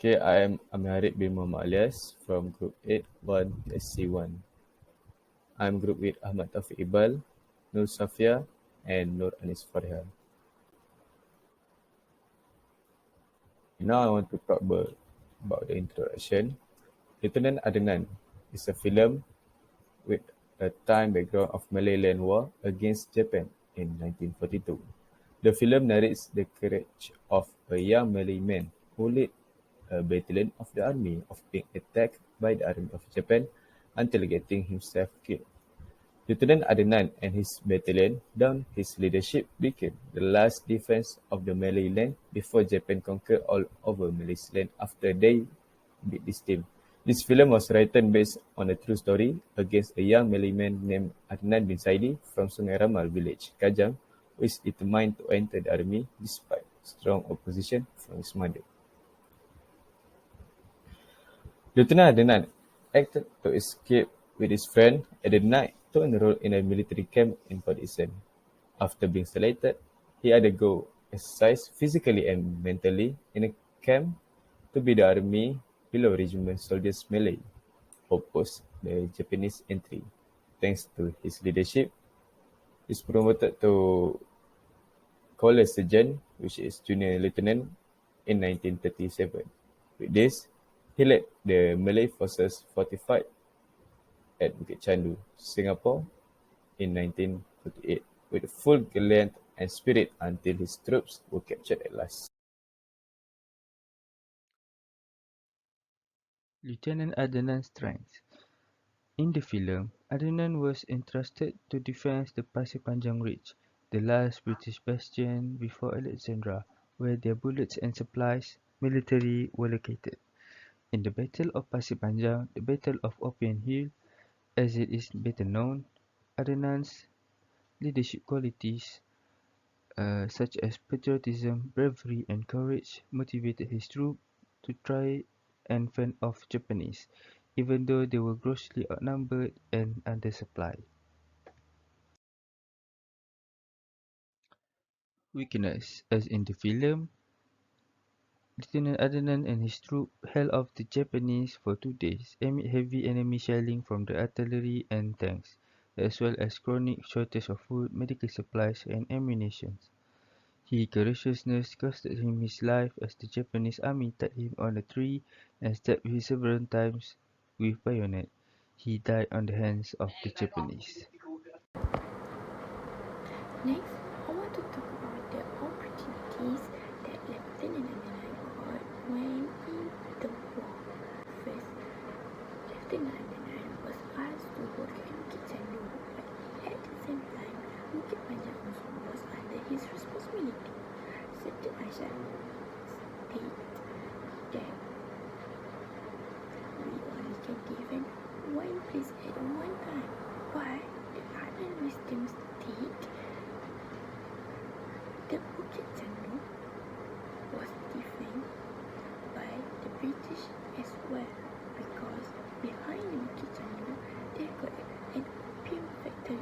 Okay, I am Amir bin Muhammad Alias from Group 8-1 SC1. I'm grouped with Ahmad Taufik Iqbal, Nur Safia, and Nur Anis Farha. Now I want to talk about the introduction. Lieutenant Adnan is a film with a time background of Malay Land War against Japan in 1942. The film narrates the courage of a young Malay man who led a battalion of the army of being attacked by the army of Japan until getting himself killed. Lieutenant Adnan and his battalion, down his leadership, became the last defense of the Malay land before Japan conquered all over Malay's land after they beat this team. This film was written based on a true story against a young Malay man named Adnan bin Saidi from Sungai Ramal village, Kajang, who is determined to enter the army despite strong opposition from his mother. Lieutenant Adnan acted to escape with his friend at the night to enroll in a military camp in Port Isen. After being selected, he undergo exercise physically and mentally in a camp to be the army below regiment soldiers Malay opposed the Japanese entry. Thanks to his leadership, he is promoted to Color Sergeant, which is junior lieutenant, in 1937. With this, he led the Malay forces fortified at Bukit Chandu, Singapore in 1948 with full gallant and spirit until his troops were captured at last. Lieutenant Adnan's strengths. In the film, Adnan was entrusted to defend the Pasir Panjang Ridge, the last British bastion before Alexandria, where their bullets and supplies military were located. In the Battle of Pasir Panjang, the Battle of Opium Hill, as it is better known, Adnan's leadership qualities, such as patriotism, bravery, and courage, motivated his troops to try and fend off Japanese, even though they were grossly outnumbered and undersupplied. Weakness. As in the film, Lieutenant Adnan and his troops held off the Japanese for 2 days amid heavy enemy shelling from the artillery and tanks, as well as chronic shortage of food, medical supplies, and ammunition. His courageousness cost him his life as the Japanese army tied him on a tree and stabbed him several times with bayonet. He died on the hands of the Japanese. Next, I want to talk about the opportunities that Lieutenant Adnan got when in the war. First, Lieutenant Adnan was asked to work in Bukit Chandu, but at the same time, Bukit Panjang also was under his responsibility. Certain Aisha state that we only can defend one place at one time, but the other wisdom state the Bukit Chandu was defended by the British as well because behind the Bukit Chandu they got an opium factory.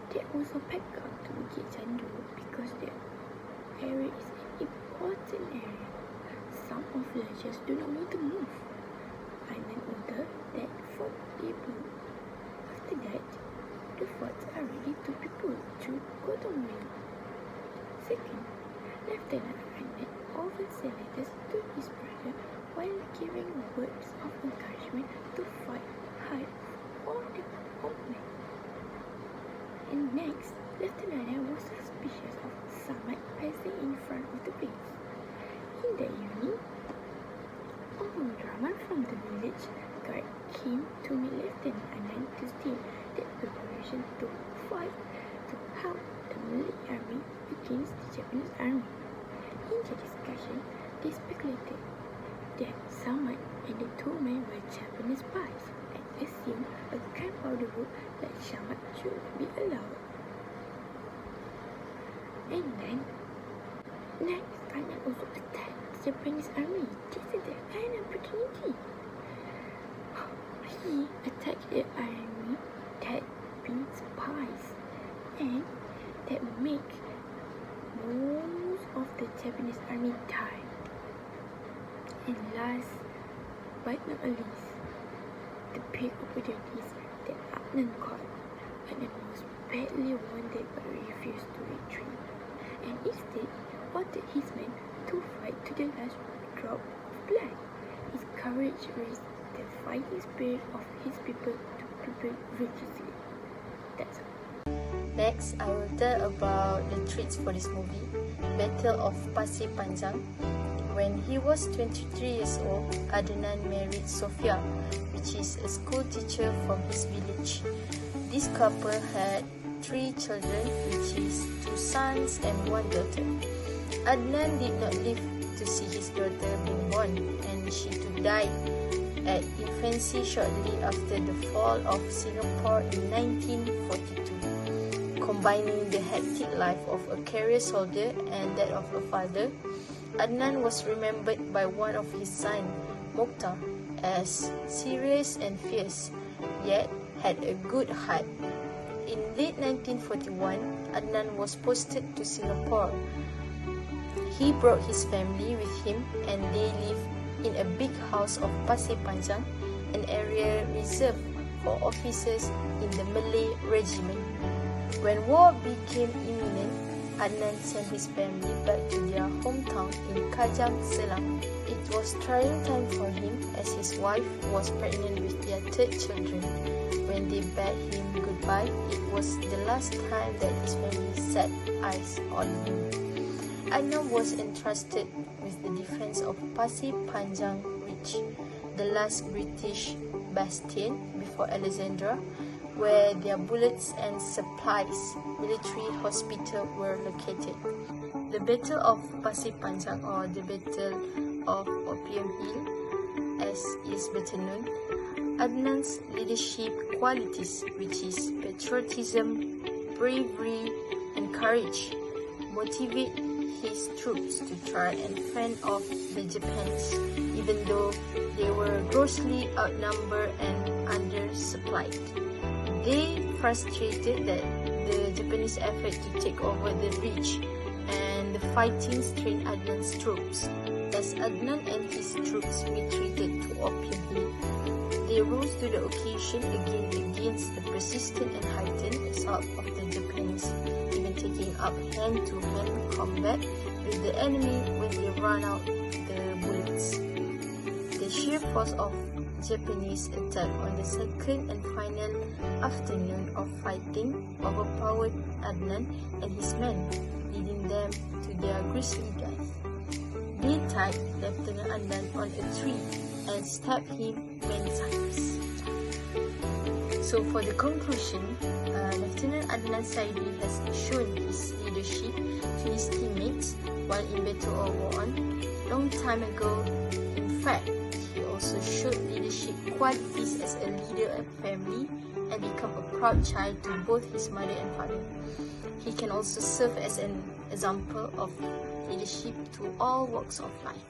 They also packed up to Bukit Chandu because the area is an important area. Some of the villagers do not want to move. I then ordered that fort be built. After that, the forts are ready to be put through cotton mill. Second, Lieutenant Adnan often sent letters to his brother while giving words of encouragement to fight hard for the homeland. And next, Lieutenant Adnan was suspicious of Samad passing in front of the base. In the evening, Om Rahman from the village guard came to meet Lieutenant Adnan to state that preparation to fight to help the Malay army against the Japanese army. In the discussion, they speculated that Samad and the two men were Japanese spies and assumed a camp out the road like Samad should be allowed. And then, next, Adnan also attacked the Japanese army just at an opportunity. He attacked the army that been spies and that make most of the Japanese Japanese army died. And last but not least, the big opportunities that Adnan got. Adnan was badly wounded but refused to retreat, and instead ordered his men to fight to the last drop of blood. His courage raised the fighting spirit of his people to prevail victoriously. That's all. Next, I will tell about the treats for this movie, Battle of Pasir Panjang. When he was 23 years old, Adnan married Sofia, which is a school teacher from his village. This couple had 3 children, which is 2 sons and 1 daughter. Adnan did not live to see his daughter being born, and she too died at infancy shortly after the fall of Singapore in 1942. Combining the hectic life of a career soldier and that of a father, Adnan was remembered by one of his sons, Mokhtar, as serious and fierce, yet had a good heart. In late 1941, Adnan was posted to Singapore. He brought his family with him and they lived in a big house of Pasir Panjang, an area reserved for officers in the Malay regiment. When war became imminent, Adnan sent his family back to their hometown in Kajang Selang. It was trying time for him as his wife was pregnant with their 3rd children. When they bade him goodbye, it was the last time that his family set eyes on him. Adnan was entrusted with the defense of Pasir Panjang Ridge, the last British bastion before Alexandria, where their bullets and supplies military hospital were located. The Battle of Pasir Panjang, or the Battle of Opium Hill as is better known, Adnan's leadership qualities, which is patriotism, bravery and courage, motivate his troops to try and fend off the Japanese, even though they were grossly outnumbered and undersupplied. They frustrated that the Japanese effort to take over the ridge, and the fighting strained Adnan's troops. As Adnan and his troops retreated to Opium Hill, they rose to the occasion again against the persistent and heightened assault of the Japanese, even taking up hand-to-hand combat with the enemy when they ran out the bullets. The sheer force of Japanese attack on the second and final afternoon of fighting overpowered Adnan and his men, leading them to their grisly death. They tied Lieutenant Adnan on a tree and stabbed him many times. So for the conclusion, Lieutenant Adnan Saidi has shown his leadership to his teammates while in Battle of War long time ago. In fact, he also showed leadership qualities as a leader of family and become a proud child to both his mother and father. He can also serve as an example of leadership to all walks of life.